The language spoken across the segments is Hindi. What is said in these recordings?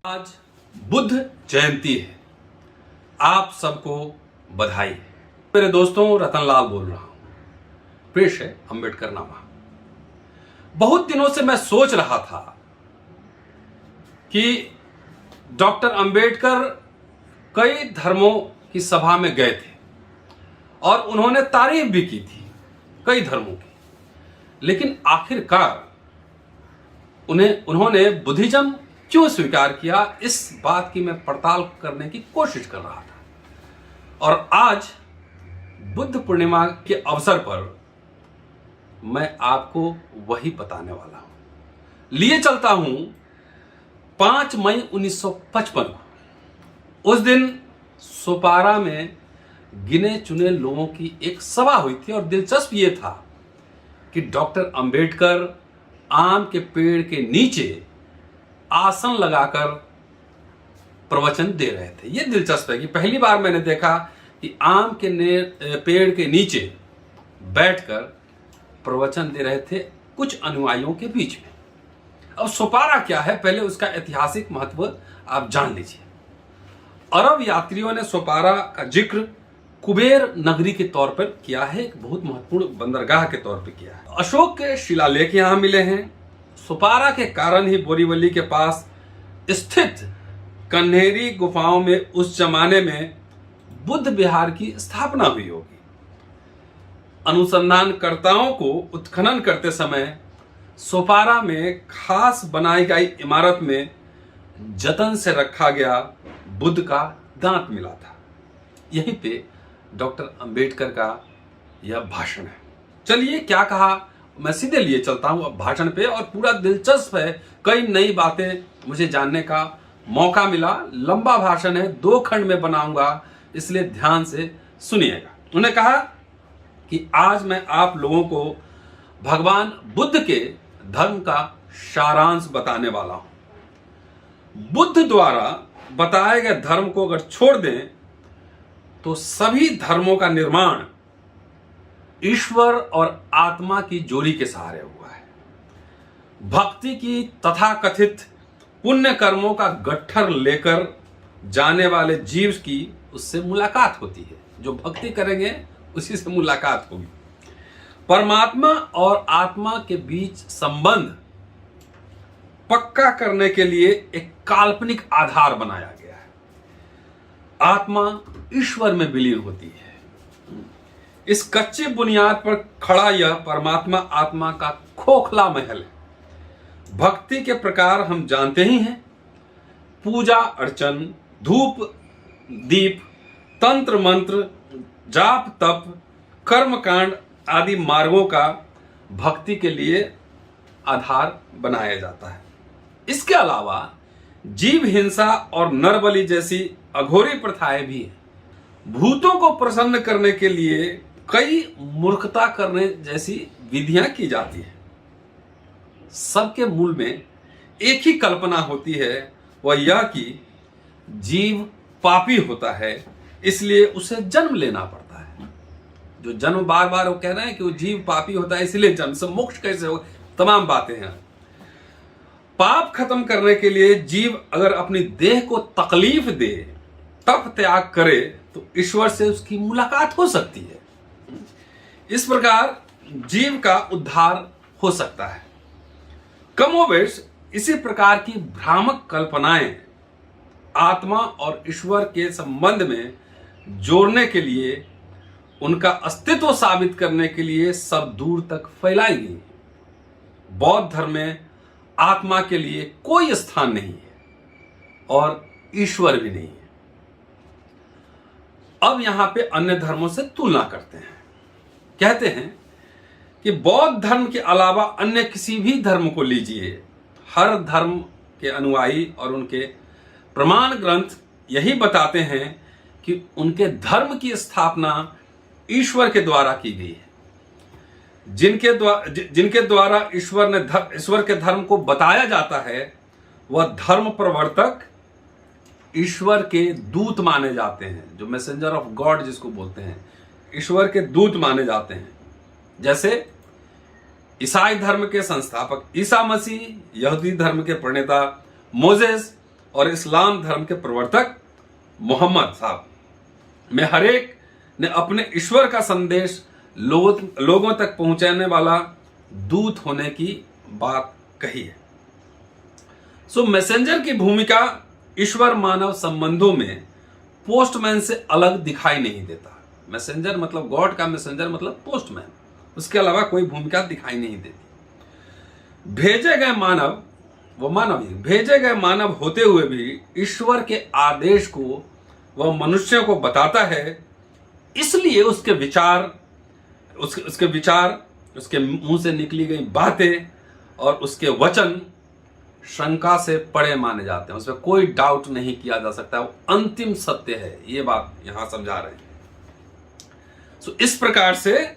आज बुद्ध जयंती है। आप सबको बधाई। मेरे दोस्तों, रतनलाल बोल रहा हूं। पेश है अंबेडकर नामा। बहुत दिनों से मैं सोच रहा था कि डॉक्टर अंबेडकर कई धर्मों की सभा में गए थे और उन्होंने तारीफ भी की थी कई धर्मों की, लेकिन आखिरकार उन्होंने बुद्धिज्म क्यों स्वीकार किया, इस बात की मैं पड़ताल करने की कोशिश कर रहा था। और आज बुद्ध पूर्णिमा के अवसर पर मैं आपको वही बताने वाला हूं। लिए चलता हूं 5 मई 1955 को। उस दिन सोपारा में गिने चुने लोगों की एक सभा हुई थी और दिलचस्प यह था कि डॉक्टर अंबेडकर आम के पेड़ के नीचे आसन लगाकर प्रवचन दे रहे थे। यह दिलचस्प है कि पहली बार मैंने देखा कि आम के पेड़ के नीचे बैठकर प्रवचन दे रहे थे कुछ अनुयायियों के बीच में। अब सोपारा क्या है, पहले उसका ऐतिहासिक महत्व आप जान लीजिए। अरब यात्रियों ने सोपारा का जिक्र कुबेर नगरी के तौर पर किया है, एक बहुत महत्वपूर्ण बंदरगाह के तौर पर किया है। अशोक के शिलालेख यहां मिले हैं। सोपारा के कारण ही बोरीवली के पास स्थित कन्हेरी गुफाओं में उस जमाने में बुद्ध विहार की स्थापना हुई होगी। अनुसंधानकर्ताओं को उत्खनन करते समय सोपारा में खास बनाई गई इमारत में जतन से रखा गया बुद्ध का दांत मिला था। यहीं पे डॉक्टर अंबेडकर का यह भाषण है। चलिए क्या कहा, मैं सीधे लिए चलता हूं अब भाषण पे, और पूरा दिलचस्प है। कई नई बातें मुझे जानने का मौका मिला। लंबा भाषण है, 2 खंड में बनाऊंगा, इसलिए ध्यान से सुनिएगा। उन्होंने कहा कि आज मैं आप लोगों को भगवान बुद्ध के धर्म का सारांश बताने वाला हूं। बुद्ध द्वारा बताए गए धर्म को अगर छोड़ दें तो सभी धर्मों का निर्माण ईश्वर और आत्मा की जोड़ी के सहारे हुआ है। भक्ति की तथाकथित पुण्य कर्मों का गट्ठर लेकर जाने वाले जीव की उससे मुलाकात होती है। जो भक्ति करेंगे उसी से मुलाकात होगी। परमात्मा और आत्मा के बीच संबंध पक्का करने के लिए एक काल्पनिक आधार बनाया गया है। आत्मा ईश्वर में विलीन होती है। इस कच्चे बुनियाद पर खड़ा यह परमात्मा आत्मा का खोखला महल है। भक्ति के प्रकार हम जानते ही हैं। पूजा अर्चन, धूप दीप, तंत्र मंत्र, जाप तप, कर्मकांड आदि मार्गों का भक्ति के लिए आधार बनाया जाता है। इसके अलावा जीव हिंसा और नरबलि जैसी अघोरी प्रथाएं भी हैं। भूतों को प्रसन्न करने के लिए कई मूर्खता करने जैसी विधियां की जाती हैं। सबके मूल में एक ही कल्पना होती है, वह यह कि जीव पापी होता है, इसलिए उसे जन्म लेना पड़ता है। जो जन्म बार बार वो कह रहे हैं कि वो जीव पापी होता है इसलिए जन्म से मोक्ष कैसे हो, तमाम बातें हैं। पाप खत्म करने के लिए जीव अगर अपनी देह को तकलीफ दे, तप त्याग करे, तो ईश्वर से उसकी मुलाकात हो सकती है। इस प्रकार जीव का उद्धार हो सकता है। कमोबेश इसी प्रकार की भ्रामक कल्पनाएं आत्मा और ईश्वर के संबंध में जोड़ने के लिए, उनका अस्तित्व साबित करने के लिए सब दूर तक फैलाई गई। बौद्ध धर्म में आत्मा के लिए कोई स्थान नहीं है और ईश्वर भी नहीं है। अब यहां पे अन्य धर्मों से तुलना करते हैं। कहते हैं कि बौद्ध धर्म के अलावा अन्य किसी भी धर्म को लीजिए, हर धर्म के अनुयायी और उनके प्रमाण ग्रंथ यही बताते हैं कि उनके धर्म की स्थापना ईश्वर के द्वारा की गई है। जिनके द्वारा ईश्वर के धर्म को बताया जाता है, वह धर्म प्रवर्तक ईश्वर के दूत माने जाते हैं। जो मैसेंजर ऑफ गॉड जिसको बोलते हैं, ईश्वर के दूत माने जाते हैं। जैसे ईसाई धर्म के संस्थापक ईसा मसीह, यहूदी धर्म के प्रणेता मोजेस, और इस्लाम धर्म के प्रवर्तक मोहम्मद साहब में हर एक ने अपने ईश्वर का संदेश लोगों तक पहुंचाने वाला दूत होने की बात कही है। सो मैसेंजर की भूमिका ईश्वर मानव संबंधों में पोस्टमैन से अलग दिखाई नहीं देता। मैसेंजर मतलब गॉड का मैसेंजर मतलब पोस्टमैन, उसके अलावा कोई भूमिका दिखाई नहीं देती। भेजे गए मानव होते हुए भी ईश्वर के आदेश को वह मनुष्य को बताता है, इसलिए उसके विचार, उसके मुंह से निकली गई बातें और उसके वचन शंका से परे माने जाते हैं। उसमें कोई डाउट नहीं किया जा सकता, वो अंतिम सत्य है। ये बात यहां समझा रहे हैं। सो इस प्रकार से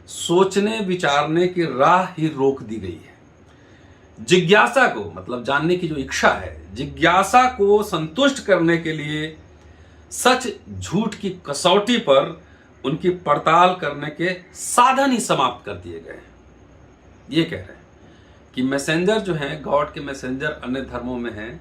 सोचने विचारने की राह ही रोक दी गई है। जिज्ञासा को, मतलब जानने की जो इच्छा है, जिज्ञासा को संतुष्ट करने के लिए सच झूठ की कसौटी पर उनकी पड़ताल करने के साधन ही समाप्त कर दिए गए हैं। ये कह रहे हैं कि मैसेंजर जो हैं, गॉड के मैसेंजर अन्य धर्मों में हैं,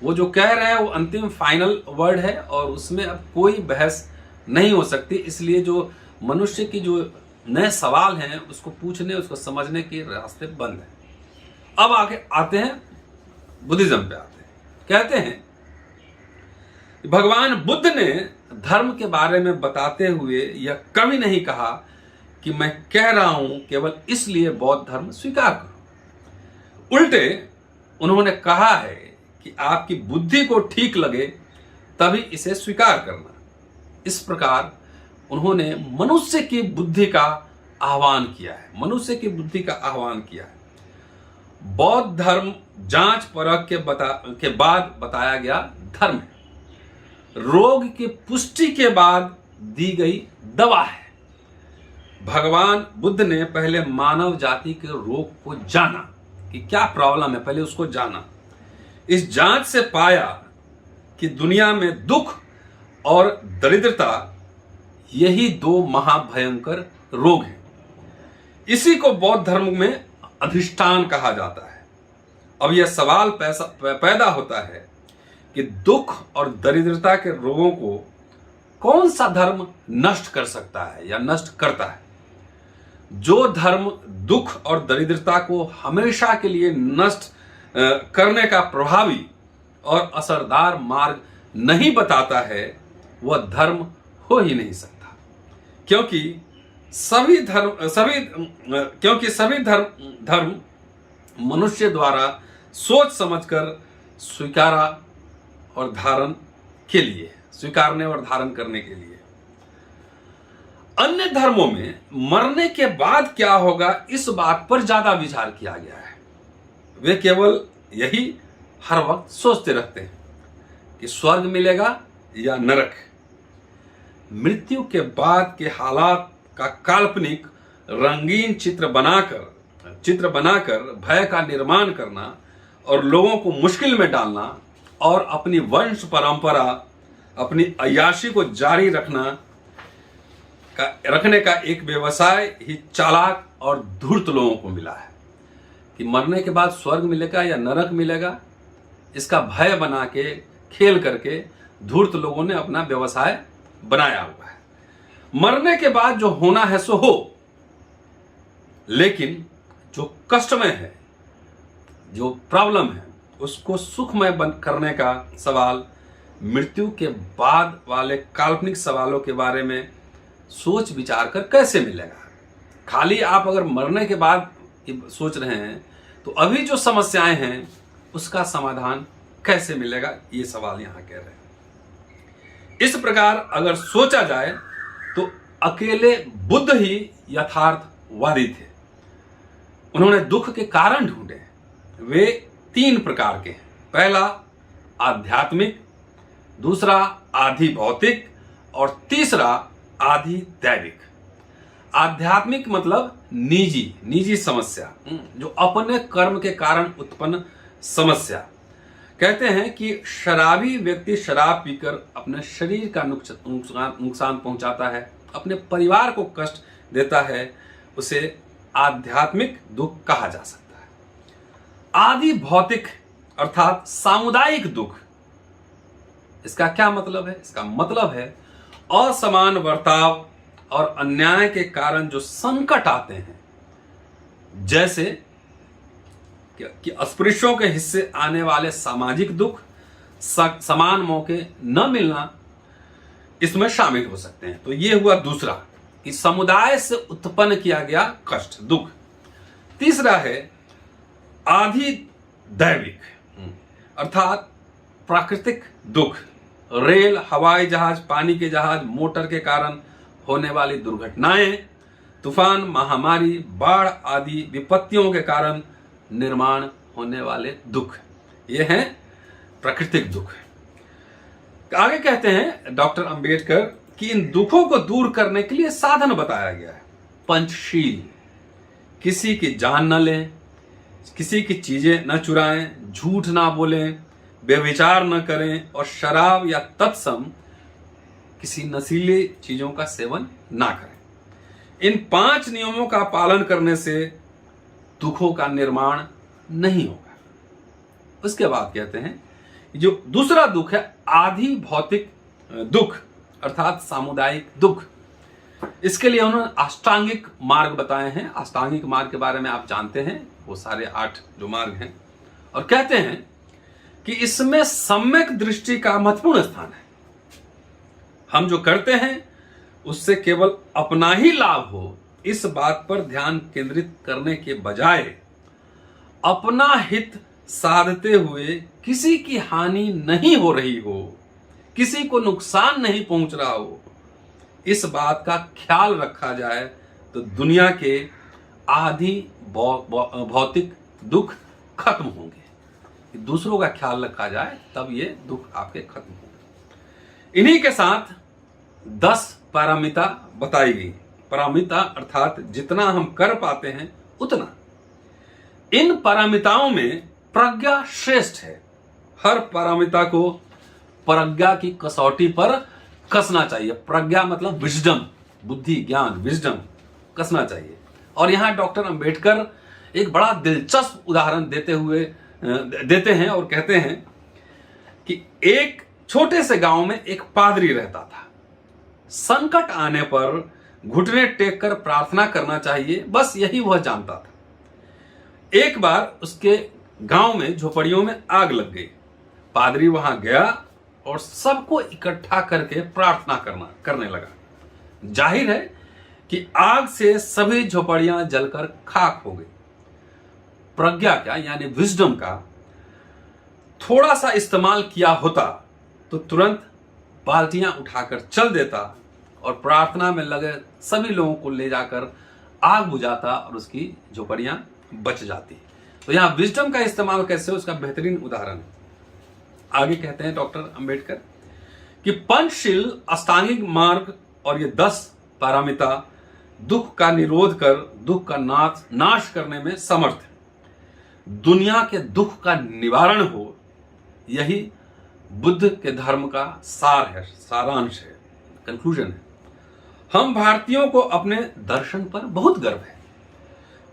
वो जो कह रहे हैं वो अंतिम फाइनल वर्ड है और उसमें अब कोई बहस नहीं हो सकती। इसलिए जो मनुष्य की जो नए सवाल हैं उसको पूछने, उसको समझने के रास्ते बंद हैं। अब आगे आते हैं, बुद्धिज्म पे आते हैं। कहते हैं भगवान बुद्ध ने धर्म के बारे में बताते हुए यह कभी नहीं कहा कि मैं कह रहा हूं केवल इसलिए बौद्ध धर्म स्वीकार करो। उल्टे उन्होंने कहा है कि आपकी बुद्धि को ठीक लगे तभी इसे स्वीकार करना। इस प्रकार उन्होंने मनुष्य की बुद्धि का आह्वान किया है। मनुष्य की बुद्धि का आह्वान किया है। बौद्ध धर्म जांच परख के बाद बताया गया धर्म है। रोग की पुष्टि के बाद दी गई दवा है। भगवान बुद्ध ने पहले मानव जाति के रोग को जाना कि क्या प्रॉब्लम है, पहले उसको जाना। इस जांच से पाया कि दुनिया में दुख और दरिद्रता यही दो महाभयंकर रोग हैं। इसी को बौद्ध धर्म में अधिष्ठान कहा जाता है। अब यह सवाल पैदा होता है कि दुख और दरिद्रता के रोगों को कौन सा धर्म नष्ट कर सकता है या नष्ट करता है। जो धर्म दुख और दरिद्रता को हमेशा के लिए नष्ट करने का प्रभावी और असरदार मार्ग नहीं बताता है, वह धर्म हो ही नहीं सकता। क्योंकि सभी धर्म मनुष्य द्वारा सोच समझकर स्वीकारने और धारण करने के लिए। अन्य धर्मों में मरने के बाद क्या होगा इस बात पर ज्यादा विचार किया गया है। वे केवल यही हर वक्त सोचते रहते हैं कि स्वर्ग मिलेगा या नरक। मृत्यु के बाद के हालात का काल्पनिक रंगीन चित्र बनाकर भय का निर्माण करना और लोगों को मुश्किल में डालना और अपनी वंश परंपरा, अपनी अय्याशी को जारी रखने का एक व्यवसाय ही चालाक और धूर्त लोगों को मिला है। कि मरने के बाद स्वर्ग मिलेगा या नरक मिलेगा, इसका भय बना के, खेल करके धूर्त लोगों ने अपना व्यवसाय बनाया हुआ है। मरने के बाद जो होना है सो हो, लेकिन जो कष्टमय है, जो प्रॉब्लम है, उसको सुखमय करने का सवाल मृत्यु के बाद वाले काल्पनिक सवालों के बारे में सोच विचार कर कैसे मिलेगा। खाली आप अगर मरने के बाद सोच रहे हैं तो अभी जो समस्याएं हैं उसका समाधान कैसे मिलेगा, ये सवाल यहां कह रहे हैं। इस प्रकार अगर सोचा जाए तो अकेले बुद्ध ही यथार्थवादी थे। उन्होंने दुख के कारण ढूंढे। वे 3 प्रकार के हैं। पहला आध्यात्मिक, दूसरा आधि भौतिक और तीसरा आधि दैविक। आध्यात्मिक मतलब निजी समस्या, जो अपने कर्म के कारण उत्पन्न समस्या। कहते हैं कि शराबी व्यक्ति शराब पीकर अपने शरीर का नुकसान पहुंचाता है, अपने परिवार को कष्ट देता है, उसे आध्यात्मिक दुख कहा जा सकता है। आदि भौतिक अर्थात सामुदायिक दुख इसका क्या मतलब है? इसका मतलब है असमान बर्ताव और अन्याय के कारण जो संकट आते हैं, जैसे कि अस्पृश्यों के हिस्से आने वाले सामाजिक दुख, समान मौके न मिलना, इसमें शामिल हो सकते हैं। तो ये हुआ दूसरा, कि समुदाय से उत्पन्न किया गया कष्ट, दुख। तीसरा है आधि दैविक, अर्थात प्राकृतिक दुख, रेल, हवाई जहाज, पानी के जहाज, मोटर के कारण होने वाली दुर्घटनाएं, तूफान, महामारी, बाढ़ आदि विपत्तियों के कारण निर्माण होने वाले दुख, ये हैं प्राकृतिक दुख। आगे कहते हैं डॉक्टर अंबेडकर कि इन दुखों को दूर करने के लिए साधन बताया गया है। पंचशील, किसी की जान न लें, किसी की चीजें न चुराएं, झूठ ना बोलें, व्यभिचार न करें और शराब या तत्सम किसी नशीली चीजों का सेवन ना करें। इन 5 नियमों का पालन करने से दुखों का निर्माण नहीं होगा। उसके बाद कहते हैं जो दूसरा दुख है आधि भौतिक दुख, अर्थात सामुदायिक दुख। इसके लिए उन्होंने अष्टांगिक मार्ग बताए हैं। अष्टांगिक मार्ग के बारे में आप जानते हैं, वो सारे 8 जो मार्ग हैं, और कहते हैं कि इसमें सम्यक दृष्टि का महत्वपूर्ण स्थान है। हम जो करते हैं उससे केवल अपना ही लाभ हो, इस बात पर ध्यान केंद्रित करने के बजाय अपना हित साधते हुए किसी की हानि नहीं हो रही हो, किसी को नुकसान नहीं पहुंच रहा हो, इस बात का ख्याल रखा जाए तो दुनिया के आधि भौतिक दुख खत्म होंगे। दूसरों का ख्याल रखा जाए तब ये दुख आपके खत्म होंगे। इन्हीं के साथ 10 पारमिता बताई गई। पारमिता अर्थात जितना हम कर पाते हैं उतना। इन पारमिताओं में प्रज्ञा श्रेष्ठ है। हर पारमिता को प्रज्ञा की कसौटी पर कसना चाहिए। प्रज्ञा मतलब विजडम, बुद्धि, ज्ञान, विजडम कसना चाहिए। और यहां डॉक्टर अंबेडकर एक बड़ा दिलचस्प उदाहरण देते हैं और कहते हैं कि एक छोटे से गांव में एक पादरी रहता था। संकट आने पर घुटने टेक कर प्रार्थना करना चाहिए, बस यही वह जानता था। एक बार उसके गांव में झोपड़ियों में आग लग गई। पादरी वहां गया और सबको इकट्ठा करके प्रार्थना करने लगा। जाहिर है कि आग से सभी झोपड़ियां जलकर खाक हो गई। प्रज्ञा क्या यानी विजडम का थोड़ा सा इस्तेमाल किया होता तो तुरंत बाल्टियां उठाकर चल देता और प्रार्थना में लगे सभी लोगों को ले जाकर आग बुझाता और उसकी झोपड़ियां बच जाती। तो यहां विजडम का इस्तेमाल कैसे हो, उसका बेहतरीन उदाहरण है। आगे कहते हैं डॉक्टर अंबेडकर कि पंचशील, अष्टांगिक मार्ग और ये 10 पारमिता दुख का निरोध कर दुख का नाश करने में समर्थ है। दुनिया के दुख का निवारण हो, यही बुद्ध के धर्म का सार है, सारांश है, कंक्लूजन है। हम भारतीयों को अपने दर्शन पर बहुत गर्व है।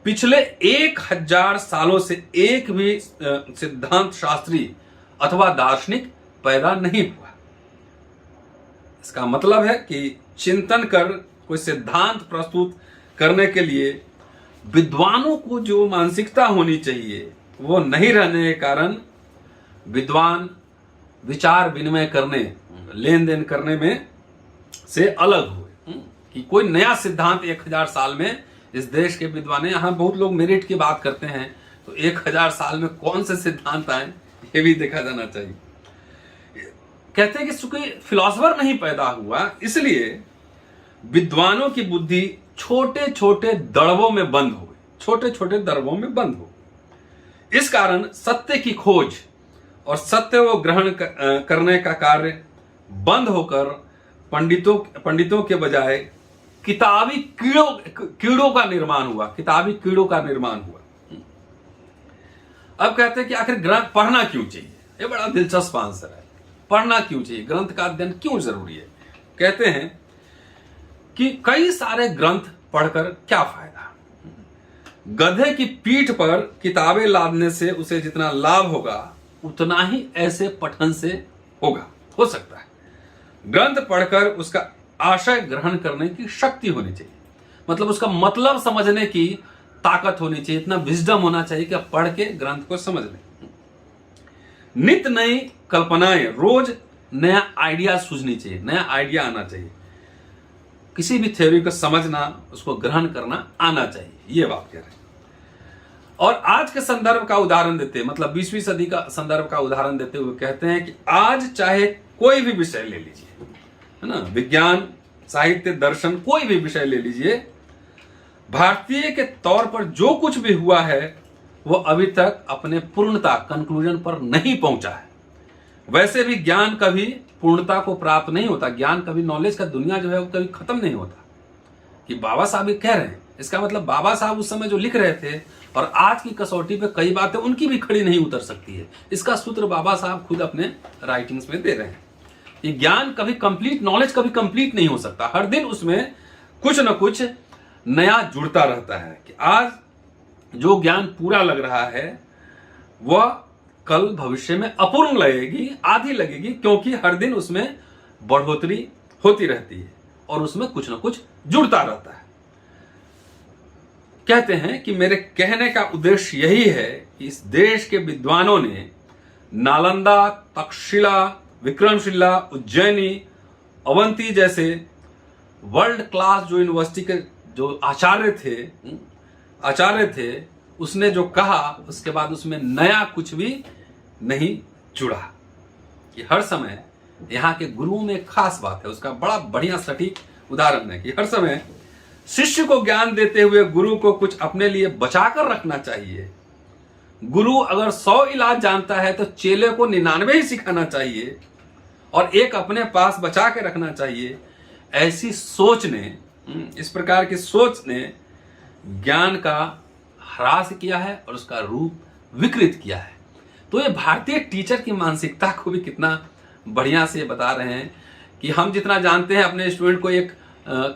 पिछले 1000 सालों से एक भी सिद्धांत शास्त्री अथवा दार्शनिक पैदा नहीं हुआ। इसका मतलब है कि चिंतन कर कोई सिद्धांत प्रस्तुत करने के लिए विद्वानों को जो मानसिकता होनी चाहिए वो नहीं रहने के कारण विद्वान विचार विनिमय करने, लेन देन करने में से अलग हुए। कि कोई नया सिद्धांत 1000 साल में इस देश के विद्वान, यहां बहुत लोग मेरिट की बात करते हैं, तो 1000 साल में कौन से सिद्धांत आए ये भी देखा जाना चाहिए। कहते हैं कि चूंकि फिलॉसफर नहीं पैदा हुआ, इसलिए विद्वानों की बुद्धि छोटे छोटे दड़बों में बंद हो गई, छोटे छोटे दड़बों में बंद हो। इस कारण सत्य की खोज और सत्य को ग्रहण करने का कार्य बंद होकर पंडितों के बजाय किताबी कीड़ों का निर्माण हुआ। किताबी कीड़ों का निर्माण हुआ। अब कहते हैं कि आखिर ग्रंथ पढ़ना क्यों चाहिए? ये बड़ा दिलचस्प आंसर है। पढ़ना क्यों चाहिए? ग्रंथ का अध्ययन क्यों जरूरी है? कहते हैं कि कई सारे ग्रंथ पढ़कर क्या फायदा। गधे की पीठ पर किताबें लादने से उसे जितना लाभ होगा उतना ही ऐसे पठन से होगा। हो सकता है। ग्रंथ पढ़कर उसका आशय ग्रहण करने की शक्ति होनी चाहिए, मतलब उसका मतलब समझने की ताकत होनी चाहिए, इतना विजडम होना चाहिए कि आप पढ़ के ग्रंथ को समझ लें। नित्य नई कल्पनाएं, रोज नया आइडिया सूझनी चाहिए, नया आइडिया आना चाहिए, किसी भी थ्योरी को समझना, उसको ग्रहण करना आना चाहिए, ये बात कह रहे हैं। और आज के संदर्भ का उदाहरण देते हैं, मतलब 20वीं सदी का संदर्भ का उदाहरण देते हुए कहते हैं कि आज चाहे कोई भी विषय ले लीजिए, है ना, विज्ञान, साहित्य, दर्शन, कोई भी विषय ले लीजिए, भारतीय के तौर पर जो कुछ भी हुआ है वो अभी तक अपने पूर्णता, कंक्लूजन पर नहीं पहुंचा है। वैसे भी ज्ञान कभी पूर्णता को प्राप्त नहीं होता, ज्ञान कभी, नॉलेज का दुनिया जो है वो कभी खत्म नहीं होता। कि बाबा साहब ये कह रहे हैं, इसका मतलब बाबा साहब उस समय जो लिख रहे थे और आज की कसौटी पे कई बातें उनकी भी खड़ी नहीं उतर सकती है, इसका सूत्र बाबा साहब खुद अपने राइटिंग्स में दे रहे हैं। ये ज्ञान कभी कंप्लीट, नॉलेज कभी कंप्लीट नहीं हो सकता, हर दिन उसमें कुछ न कुछ नया जुड़ता रहता है। कि आज जो ज्ञान पूरा लग रहा है वह कल भविष्य में अपूर्ण लगेगी, आधी लगेगी, क्योंकि हर दिन उसमें बढ़ोतरी होती रहती है और उसमें कुछ न कुछ जुड़ता रहता है। कहते हैं कि मेरे कहने का उद्देश्य यही है कि इस देश के विद्वानों ने नालंदा, तक्षशिला, विक्रमशिला, उज्जैनी, अवंती जैसे वर्ल्ड क्लास जो यूनिवर्सिटी के जो आचार्य थे, उसने जो कहा उसके बाद उसमें नया कुछ भी नहीं जुड़ा। कि हर समय यहाँ के गुरुओं में एक खास बात है, उसका बड़ा बढ़िया सटीक उदाहरण है कि हर समय शिष्य को ज्ञान देते हुए गुरु को कुछ अपने लिए बचाकर रखना चाहिए। गुरु अगर 100 इलाज जानता है तो चेले को 99 ही सिखाना चाहिए और एक अपने पास बचा के रखना चाहिए। ऐसी सोच ने, इस प्रकार की सोच ने ज्ञान का ह्रास किया है और उसका रूप विकृत किया है। तो ये भारतीय टीचर की मानसिकता को भी कितना बढ़िया से बता रहे हैं कि हम जितना जानते हैं अपने स्टूडेंट को एक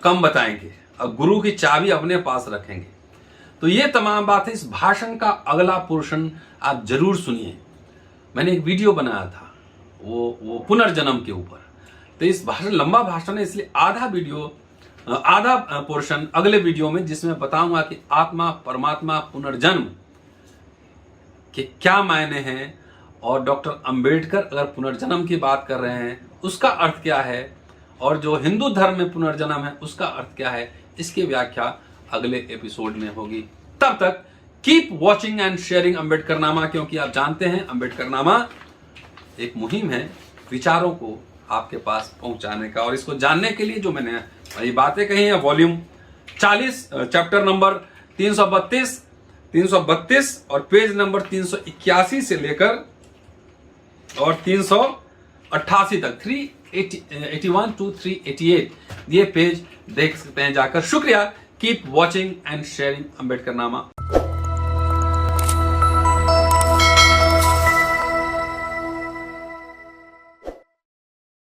कम बताएंगे और गुरु की चाबी अपने पास रखेंगे। तो ये तमाम बातें, इस भाषण का अगला पोर्शन आप जरूर सुनिए। मैंने एक वीडियो बनाया था वो पुनर्जन्म के ऊपर। तो इस भाषण, लंबा भाषण है, इसलिए आधा पोर्शन अगले वीडियो में, जिसमें बताऊंगा कि आत्मा, परमात्मा, पुनर्जन्म के क्या मायने हैं और डॉक्टर अंबेडकर अगर पुनर्जन्म की बात कर रहे हैं उसका अर्थ क्या है, और जो हिंदू धर्म में पुनर्जन्म है उसका अर्थ क्या है, इसकी व्याख्या अगले एपिसोड में होगी। तब तक keep watching and sharing Ambedkarnama, क्योंकि आप जानते हैं अम्बेडकरनामा एक मुहिम है विचारों को आपके पास पहुंचाने का। और इसको जानने के लिए जो मैंने ये बातें कही हैं, वॉल्यूम 40 चैप्टर नंबर 332 और पेज नंबर 381 से लेकर और 388 तक, 381 to 388 ये पेज देख सकते हैं जाकर। शुक्रिया। Keep watching and sharing Ambedkarnama.